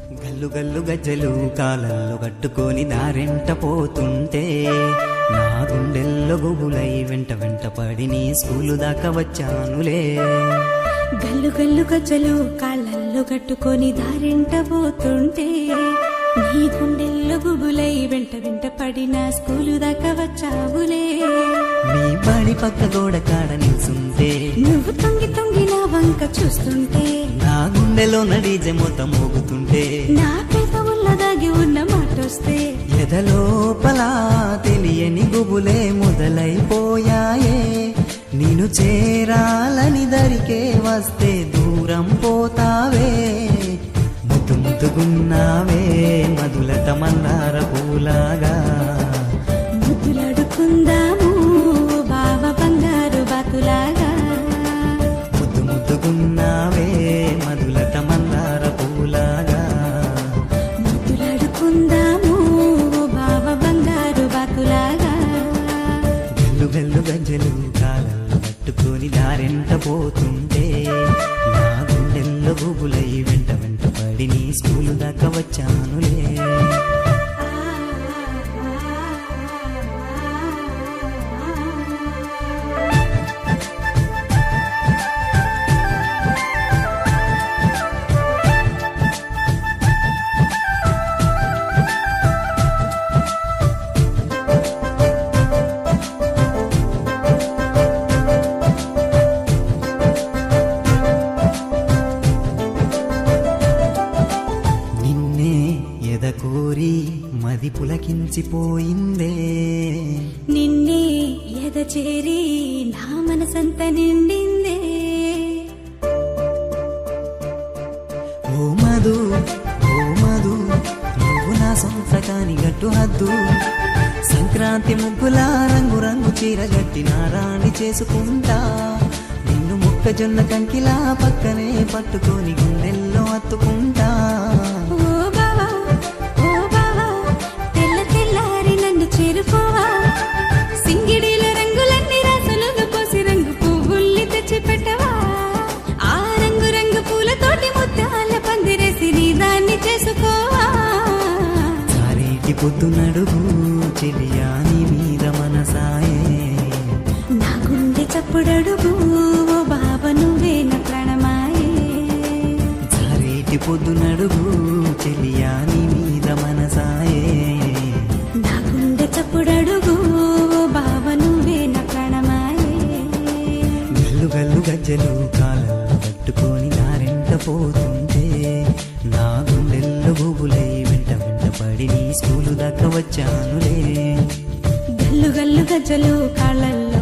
గల్లు గల్లు గజ్జలు కాలల్లో కట్టుకొని దారెంట పోతుంటే నా గుండెల్లో గుబులై వెంట వెంట పడి నీ స్కూలు దాకా వచ్చానులే. గల్లు గల్లు గజ్జలు కాళ్ళల్లో కట్టుకొని దారెంట పోతుంటే నీ గుండెల్లో గుబులై వెంట వెంట పడిన స్కూలు దాకా వచ్చావులే. నీ బడి పక్క గోడ కాడ నిల్చుంటే నువ్వు తొంగి తొంగి నా వంక చూస్తుంటే నా గుండెలో నడిజె మొత్త మోగుతుంటే నా పెదవుల్ల దాగి ఉన్న మాటొస్తే ఎదలోపల తెలియని గుబులే మొదలైపోయాయే. నిన్ను చేరాలని దరికే వస్తే దూరం పోతావే. ముద్దు ముద్దుగున్నావే మధులత మన్నార పూలాగా. ముద్దులాడుకుందాము బావ బంగారు బాతులాగా. ముద్దు ముద్దుగున్నావే మధులత మన్నార పూలాగా. ముద్దులాడుకుందాము బావ బంగారు బాతులాగా. గల్లు గల్లు గజ్జలు కాలల్లో కట్టుకొని దారెంట పోతుంటే నా గుండెల్లో గుబులై వెంట వెంట పడి నీ స్కూలు దాకా వచ్చానులే. కోరి మది పులకించిపోయిందే. నిన్నే ఎద చేరి నా మనసంత నిండిందే. ఓ మధు ఓ మధు నువ్వు నా సొంత కాని గట్టు హద్దు. సంక్రాంతి ముగ్గుల రంగు రంగు చీర గట్టి నా రాణి చేసుకుంటా. నిన్ను మొక్కజొన్న కంకిలా పక్కనే పట్టుకొని గుండెల్లో అత్తుకుంటా. సింగిడీల రంగులన్నీ రాసలుగా పోసి రంగు పువ్వుల్ని తెచ్చి పెట్టవా. ఆ రంగు రంగు పూలతోటి ముత్యాల పందిరేసి నీ దాన్ని చేసుకోవా. సారేటి పొద్దు నడుగు చెలియా నీ మీద మనసాయే. నా గుండె చప్పుడడుగు ఓ బావ నువ్వే నా ప్రాణమాయే. సారేటి పొద్దు నడుగు చెలియా నీ మీద మనసాయే. నా గుండె చప్పుడడుగు ఓ బావ నువ్వే నా ప్రాణమాయే. గల్లు గల్లు గజ్జలు కాలల్లో కట్టుకొని దారెంట పోతుంటే నా గుండెల్లో గుబులై వెంట వెంట పడి నీ స్కూలు దాకా వచ్చానులే. గల్లు గల్లు గజ్జలు కాళ్ళల్లో